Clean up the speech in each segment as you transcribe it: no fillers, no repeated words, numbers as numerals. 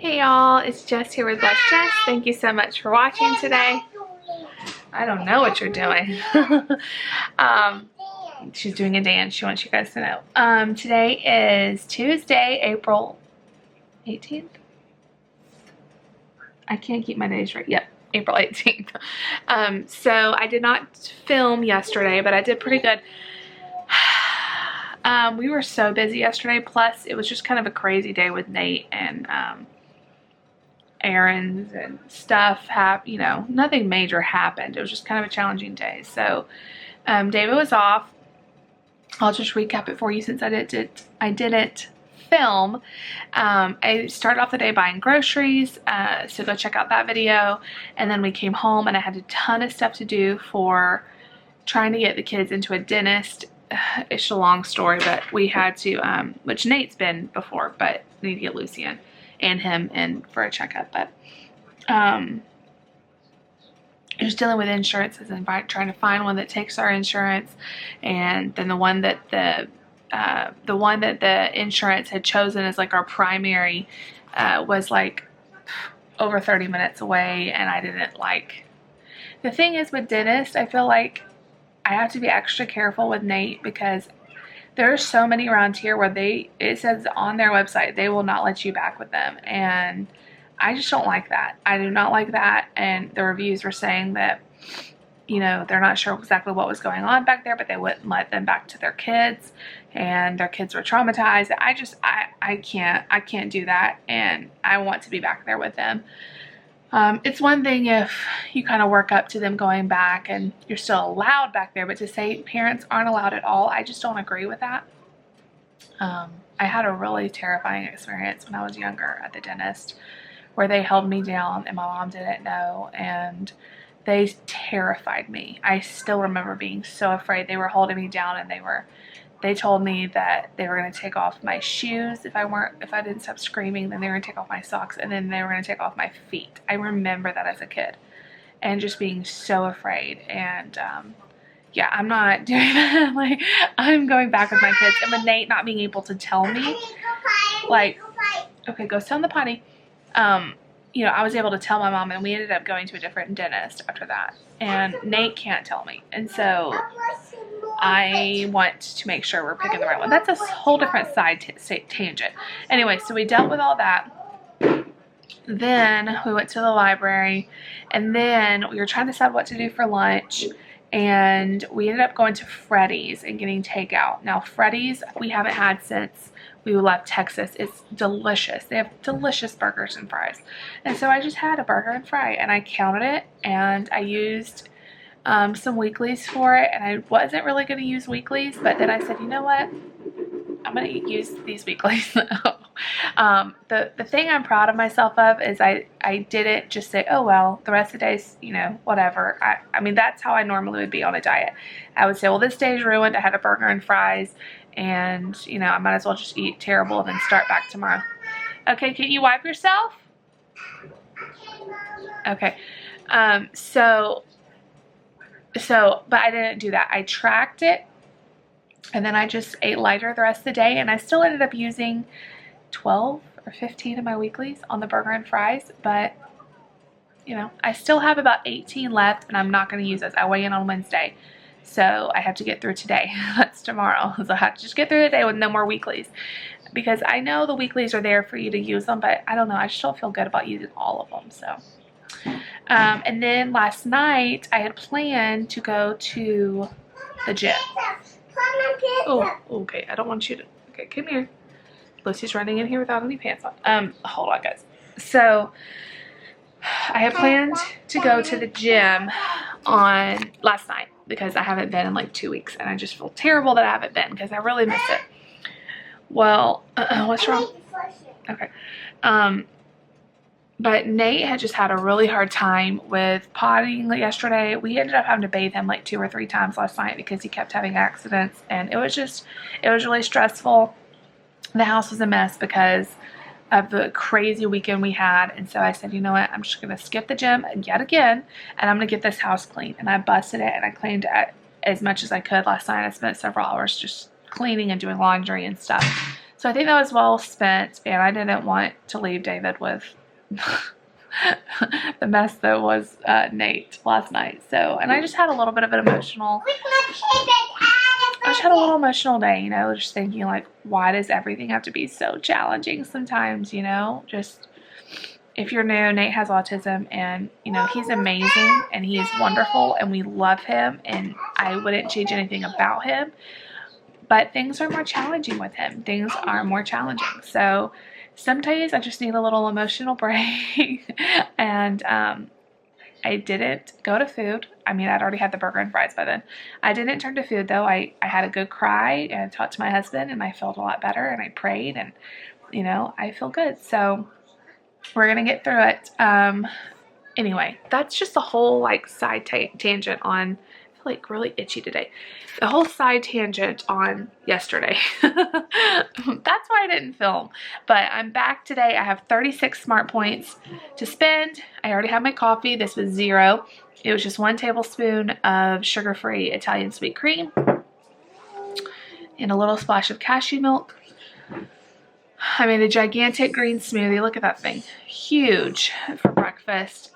Hey y'all, it's Jess here with Let's Jess. Thank you so much for watching today. I don't know what you're doing. She's doing a dance. She wants you guys to know. Today is Tuesday, April 18th. I can't keep my days right. Yep, April 18th. So I did not film yesterday, but I did pretty good. We were so busy yesterday. Plus, it was just kind of a crazy day with Nate and errands and stuff. Nothing major happened. It was just kind of a challenging day. So David was off. I'll just recap it for you since I didn't film. I started off the day buying groceries, so go check out that video. And then we came home and I had a ton of stuff to do for trying to get the kids into a dentist. It's a long story, but we had to, which Nate's been before, but we need to get Lucy in and him in for a checkup. But just dealing with insurances and trying to find one that takes our insurance, and then the one that the insurance had chosen as like our primary was like over 30 minutes away, and I didn't like. The thing is with dentists, I feel like I have to be extra careful with Nate because there are so many around here where it says on their website they will not let you back with them, and I just don't like that. I do not like that. And the reviews were saying that, they're not sure exactly what was going on back there, but they wouldn't let them back to their kids, and their kids were traumatized. I can't do that, and I want to be back there with them. It's one thing if you kind of work up to them going back and you're still allowed back there, but to say parents aren't allowed at all, I just don't agree with that. I had a really terrifying experience when I was younger at the dentist where they held me down and my mom didn't know, and they terrified me. I still remember being so afraid. They were holding me down and they told me that they were going to take off my shoes if I didn't stop screaming. Then they were going to take off my socks, and then they were going to take off my feet. I remember that as a kid and just being so afraid. And yeah, I'm not doing that. Like, I'm going back with my kids, and with Nate not being able to tell me, like, okay, go sit on the potty. I was able to tell my mom, and we ended up going to a different dentist after that. And Nate can't tell me, and so I want to make sure we're picking the right one. That's a whole different tangent. Anyway, so we dealt with all that. Then we went to the library, and then we were trying to decide what to do for lunch, and we ended up going to Freddy's and getting takeout. Now, Freddy's we haven't had since we left Texas. It's delicious. They have delicious burgers and fries. And so I just had a burger and fry, and I counted it, and I used some weeklies for it, and I wasn't really going to use weeklies, but then I said, you know what, I'm going to use these weeklies. The thing I'm proud of myself of is I didn't just say, oh well, the rest of the day's, whatever. I mean, that's how I normally would be on a diet. I would say, well, this day's ruined. I had a burger and fries, and I might as well just eat terrible and then start back tomorrow. Okay, can you wipe yourself? Okay. But I didn't do that. I tracked it, and then I just ate lighter the rest of the day, and I still ended up using 12 or 15 of my weeklies on the burger and fries, but I still have about 18 left, and I'm not going to use those. I weigh in on Wednesday, so I have to get through today. That's tomorrow. So I have to just get through the day with no more weeklies, because I know the weeklies are there for you to use them, but I don't know. I just don't feel good about using all of them, so. And then last night I had planned to go to the gym. Oh, okay. I don't want you to. Okay, come here. Lucy's running in here without any pants on. Hold on, guys. So I had planned to go to the gym on last night because I haven't been in like 2 weeks, and I just feel terrible that I haven't been because I really miss it. Well, what's wrong? Okay. But Nate had just had a really hard time with potting yesterday. We ended up having to bathe him like 2 or 3 times last night because he kept having accidents, and it was really stressful. The house was a mess because of the crazy weekend we had, and so I said, you know what, I'm just going to skip the gym yet again, and I'm going to get this house clean. And I busted it, and I cleaned it as much as I could last night. I spent several hours just cleaning and doing laundry and stuff. So I think that was well spent, and I didn't want to leave David with the mess that was Nate last night. So, and I just had a little bit of an emotional, day, you know, just thinking like, why does everything have to be so challenging sometimes, you know? Just, if you're new, Nate has autism, and, you know, he's amazing and he is wonderful and we love him and I wouldn't change anything about him, but things are more challenging with him. Things are more challenging. So some days I just need a little emotional break. And I didn't go to food. I mean, I'd already had the burger and fries by then. I didn't turn to food though. I had a good cry and talked to my husband, and I felt a lot better, and I prayed, and, you know, I feel good. So we're going to get through it. Anyway, that's just a whole like side tangent on, I feel like really itchy today. The whole side tangent on yesterday. That's why I didn't film. But I'm back today. I have 36 smart points to spend. I already have my coffee. This was 0. It was just 1 tablespoon of sugar-free Italian sweet cream and a little splash of cashew milk. I made a gigantic green smoothie. Look at that thing. Huge for breakfast.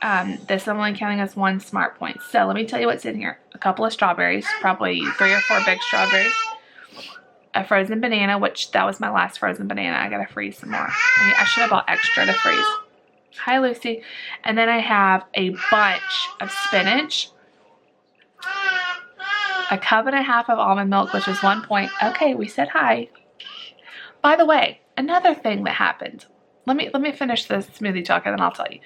This I'm only counting as 1 smart point. So let me tell you what's in here. A couple of strawberries, probably 3 or 4 big strawberries. A frozen banana, which that was my last frozen banana. I gotta freeze some more. I should have bought extra to freeze. Hi, Lucy. And then I have a bunch of spinach. A 1.5 cups of almond milk, which is 1 point. Okay, we said hi. By the way, another thing that happened. Let me finish the smoothie talk and then I'll tell you.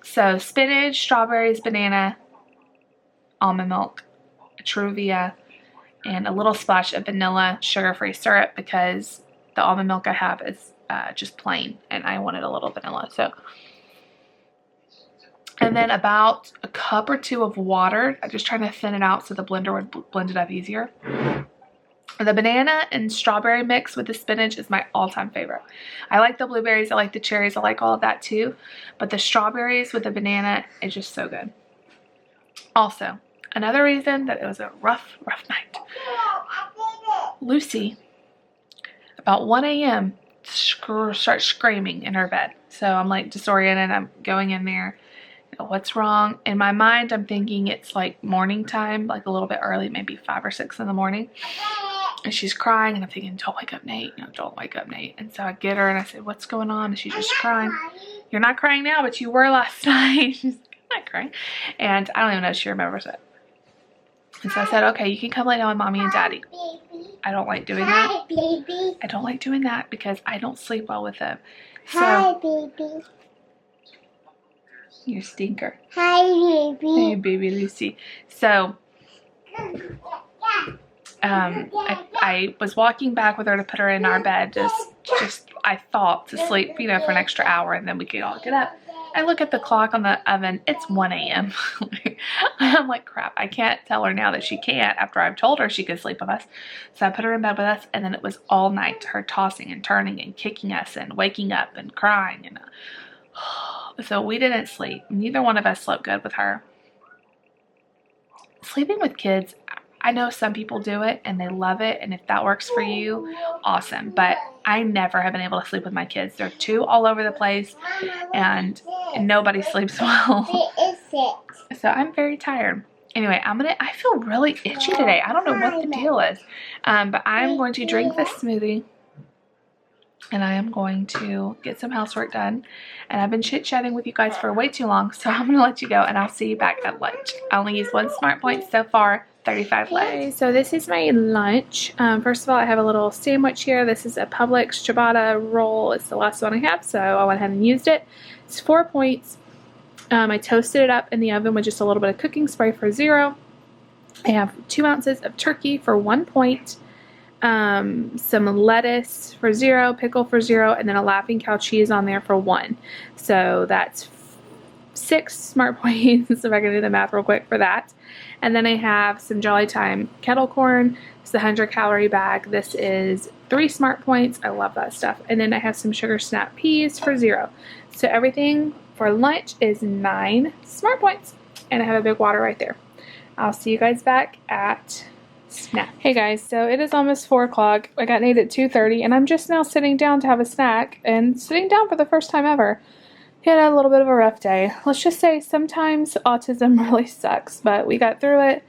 So spinach, strawberries, banana, almond milk, Truvia, and a little splash of vanilla sugar-free syrup, because the almond milk I have is just plain and I wanted a little vanilla. So, and then about a 1 or 2 cups of water. I'm just trying to thin it out so the blender would blend it up easier. The banana and strawberry mix with the spinach is my all-time favorite. I like the blueberries, I like the cherries, I like all of that too. But the strawberries with the banana is just so good. Also, another reason that it was a rough night. Lucy, about 1 a.m., starts screaming in her bed. So I'm like disoriented. I'm going in there. You know, what's wrong? In my mind, I'm thinking it's like morning time, like a little bit early, maybe 5 or 6 in the morning. And she's crying, and I'm thinking, don't wake up Nate, you know, don't wake up Nate. And so I get her and I said, what's going on? And she's just crying. You're not crying now, but you were last night. She's like, I'm not crying. And I don't even know if she remembers it. And so I said, okay, you can come lay down with mommy and daddy. I don't like doing that. I don't like doing that because I don't sleep well with them. So, hi, baby. You stinker. Hi, baby. Hey, baby Lucy. So, I was walking back with her to put her in our bed, just I thought to sleep, you know, for an extra hour, and then we could all get up. I look at the clock on the oven, it's 1 a.m. I'm like, crap, I can't tell her now that she can't after I've told her she could sleep with us. So I put her in bed with us, and then it was all night, her tossing and turning and kicking us and waking up and crying. And so we didn't sleep. Neither one of us slept good with her. Sleeping with kids, I know some people do it and they love it, and if that works for you, awesome. But I never have been able to sleep with my kids. They're too all over the place, and nobody sleeps well. So I'm very tired. Anyway, I feel really itchy today. I don't know what the deal is. But I'm going to drink this smoothie, and I am going to get some housework done. And I've been chit-chatting with you guys for way too long, so I'm going to let you go, and I'll see you back at lunch. I only used 1 smart point so far. 35 left. Okay, so this is my lunch. First of all, I have a little sandwich here. This is a Publix ciabatta roll. It's the last one I have, so I went ahead and used it. It's 4 points. I toasted it up in the oven with just a little bit of cooking spray for 0. I have 2 ounces of turkey for 1 point. Some lettuce for 0, pickle for 0, and then a Laughing Cow cheese on there for 1. So that's 6 smart points, if I can do the math real quick for that. And then I have some Jolly Time kettle corn. It's the 100-calorie bag. This is 3 smart points. I love that stuff. And then I have some sugar snap peas for 0. So everything for lunch is 9 smart points. And I have a big water right there. I'll see you guys back at snack. Hey guys, so it is almost 4 o'clock. I got Nate at 2:30 and I'm just now sitting down to have a snack and sitting down for the first time ever. He had a little bit of a rough day. Let's just say sometimes autism really sucks, but we got through it.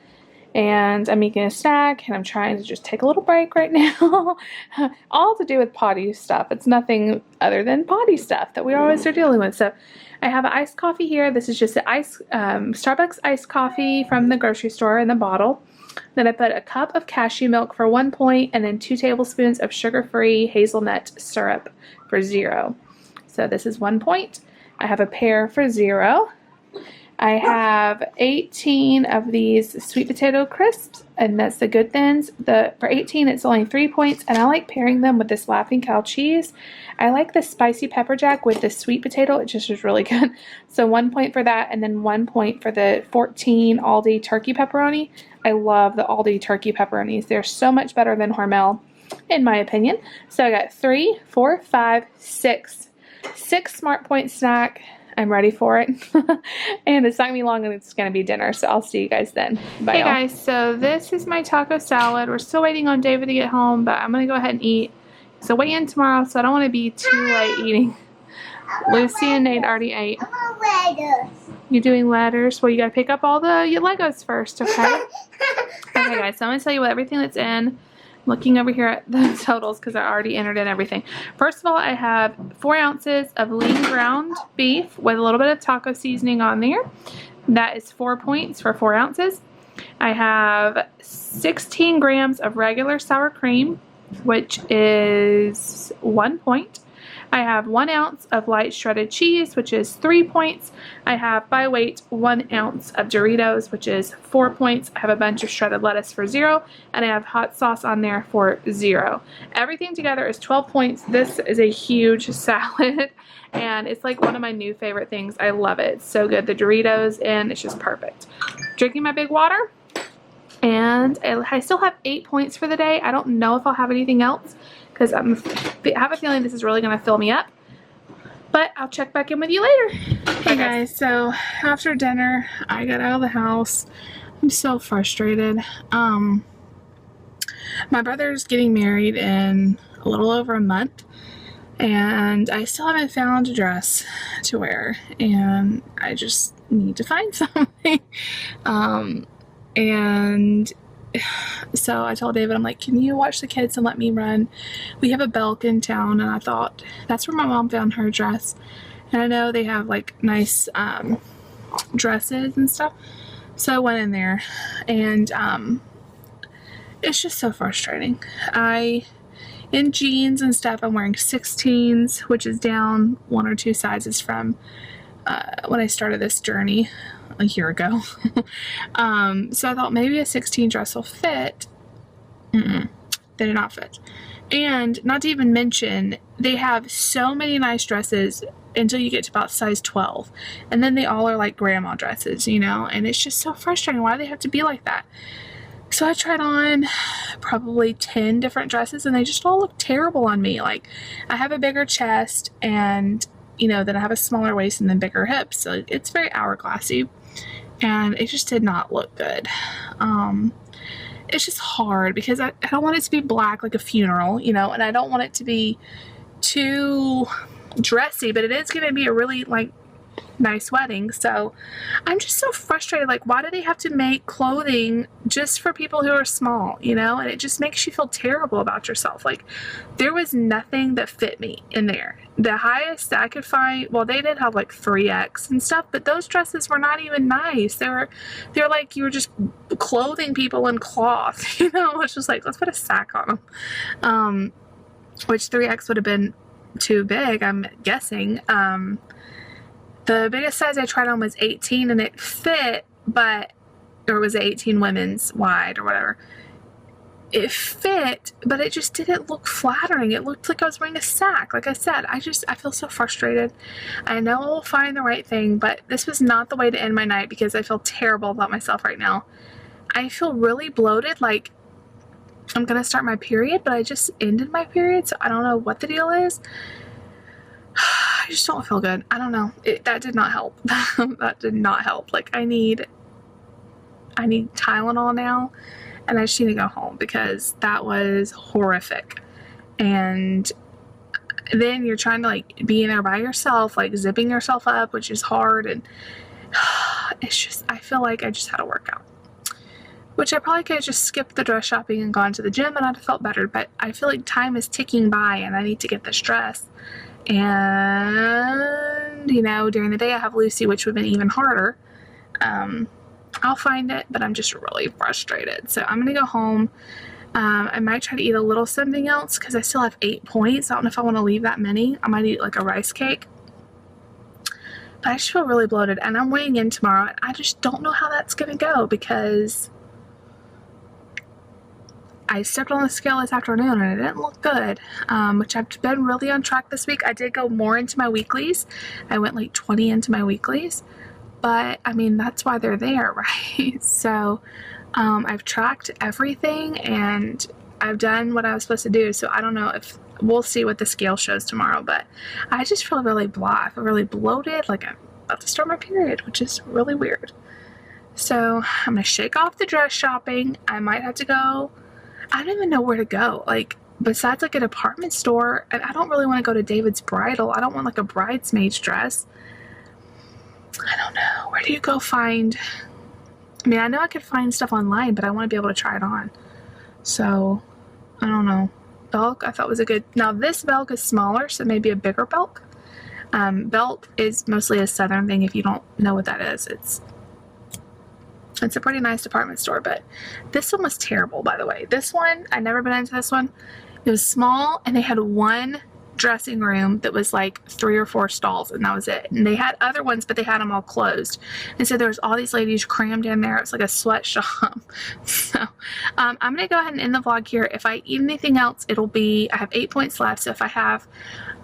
And I'm making a snack, and I'm trying to just take a little break right now. All to do with potty stuff. It's nothing other than potty stuff that we always are dealing with. So I have an iced coffee here. This is just an Starbucks iced coffee from the grocery store in the bottle. Then I put a cup of cashew milk for 1 point, and then 2 tablespoons of sugar-free hazelnut syrup for 0. So this is 1 point. I have a pear for 0. I have 18 of these sweet potato crisps, and that's the Good Thins. For 18, it's only 3 points, and I like pairing them with this Laughing Cow cheese. I like the spicy pepper jack with the sweet potato. It just is really good. So 1 point for that, and then 1 point for the 14 Aldi turkey pepperoni. I love the Aldi turkey pepperonis. They're so much better than Hormel, in my opinion. So I got 3, 4, 5, 6. 6 Smart Point snack. I'm ready for it. And it's not going to be long and it's going to be dinner. So I'll see you guys then. Bye. Hey guys, so this is my taco salad. We're still waiting on David to get home, but I'm going to go ahead and eat. So weigh in tomorrow, so I don't want to be too late eating. Lucy and Nate already ate. You doing ladders? Well, you got to pick up all the Legos first, okay? Okay guys, so I'm going to tell you what everything that's in. Looking over here at the totals because I already entered in everything. First of all, I have 4 ounces of lean ground beef with a little bit of taco seasoning on there. That is 4 points for 4 ounces. I have 16 grams of regular sour cream, which is 1 point. I have 1 ounce of light shredded cheese, which is 3 points. I have, by weight, 1 ounce of Doritos, which is 4 points. I have a bunch of shredded lettuce for 0, and I have hot sauce on there for 0. Everything together is 12 points. This is a huge salad, and it's like one of my new favorite things. I love it. It's so good. The Doritos, and it's just perfect. Drinking my big water, and I still have 8 points for the day. I don't know if I'll have anything else, because I have a feeling this is really going to fill me up. But I'll check back in with you later. Hey guys, so after dinner, I got out of the house. I'm so frustrated. My brother's getting married in a little over a month, and I still haven't found a dress to wear, and I just need to find something. And so I told David, I'm like, can you watch the kids and let me run? We have a Belk in town, and I thought that's where my mom found her dress. And I know they have like nice dresses and stuff. So I went in there, and it's just so frustrating. In jeans and stuff, I'm wearing 16s, which is down 1 or 2 sizes from when I started this journey a year ago. So I thought maybe a 16 dress will fit. They did not fit. And not to even mention, they have so many nice dresses until you get to about size 12. And then they all are like grandma dresses, you know, and it's just so frustrating. Why do they have to be like that? So I tried on probably 10 different dresses, and they just all look terrible on me. Like, I have a bigger chest, and you know, then I have a smaller waist and then bigger hips. So it's very hourglassy, and it just did not look good. It's just hard because I don't want it to be black like a funeral, you know, and I don't want it to be too dressy, but it is going to be a really like nice wedding. So I'm just so frustrated. Like, why do they have to make clothing just for people who are small, you know? And it just makes you feel terrible about yourself. Like, there was nothing that fit me in there. The highest I could find, well, they did have like 3X and stuff, but those dresses were not even nice. They're like, you were just clothing people in cloth, you know? It's just like, let's put a sack on them. Which 3X would have been too big, I'm guessing. The biggest size I tried on was 18, and it fit, or it was 18 women's wide or whatever. It fit, but it just didn't look flattering. It looked like I was wearing a sack. Like I said, I feel so frustrated. I know I'll find the right thing, but this was not the way to end my night because I feel terrible about myself right now. I feel really bloated, like I'm gonna start my period, but I just ended my period, so I don't know what the deal is. I just don't feel good. I don't know. That did not help. That did not help. Like, I need Tylenol now, and I just need to go home because that was horrific. And then you're trying to like be in there by yourself, like zipping yourself up, which is hard, and it's just, I feel like I just had a workout. Which I probably could have just skipped the dress shopping and gone to the gym and I'd have felt better, but I feel like time is ticking by and I need to get this dress. And, you know, during the day I have Lucy, which would have been even harder. I'll find it, but I'm just really frustrated. So I'm going to go home. I might try to eat a little something else because I still have 8 points. I don't know if I want to leave that many. I might eat like a rice cake. But I just feel really bloated and I'm weighing in tomorrow and I just don't know how that's going to go because I stepped on the scale this afternoon and it didn't look good, which I've been really on track this week. I did go more into my weeklies. I went like 20 into my weeklies, but I mean, that's why they're there, right? So I've tracked everything and I've done what I was supposed to do. So I don't know if we'll see what the scale shows tomorrow, but I just feel really blah. I feel really bloated, like I'm about to start my period, which is really weird. So I'm going to shake off the dress shopping. I might have to go. I don't even know where to go, like, besides like a department store, and I don't really want to go to David's Bridal. I don't want like a bridesmaid's dress. I don't know. Where do you go find, I mean, I know I could find stuff online, but I want to be able to try it on. So, I don't know. Belk, I thought was a good, now this Belk is smaller, so maybe a bigger Belk. Belk is mostly a southern thing if you don't know what that is. It's a pretty nice department store, but this one was terrible, by the way. This one, I'd never been into this one. It was small, and they had one dressing room that was like 3 or 4 stalls, and that was it. And they had other ones, but they had them all closed. And so there was all these ladies crammed in there. It was like a sweatshop. So I'm going to go ahead and end the vlog here. If I eat anything else, it'll be, I have 8 points left. So if I have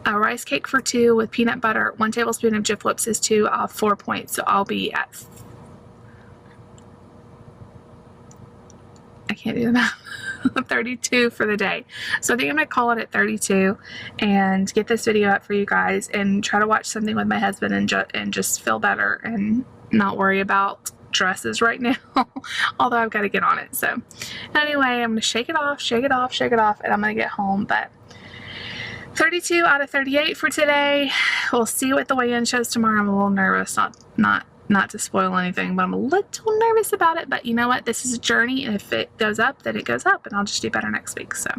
a rice cake for 2 with peanut butter, 1 tablespoon of Jif Whips is 2, I'll have 4 points. So I'll be at, I can't do the math, 32 for the day. So I think I'm going to call it at 32 and get this video up for you guys and try to watch something with my husband and just feel better and not worry about dresses right now. Although I've got to get on it. So anyway, I'm going to shake it off, shake it off, shake it off, and I'm going to get home. But 32 out of 38 for today. We'll see what the weigh-in shows tomorrow. I'm a little nervous, not to spoil anything, but I'm a little nervous about it. But you know what? This is a journey, and if it goes up, then it goes up, and I'll just do better next week. So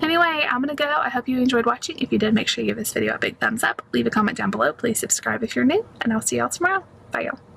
anyway, I'm going to go. I hope you enjoyed watching. If you did, make sure you give this video a big thumbs up. Leave a comment down below. Please subscribe if you're new, and I'll see y'all tomorrow. Bye, y'all.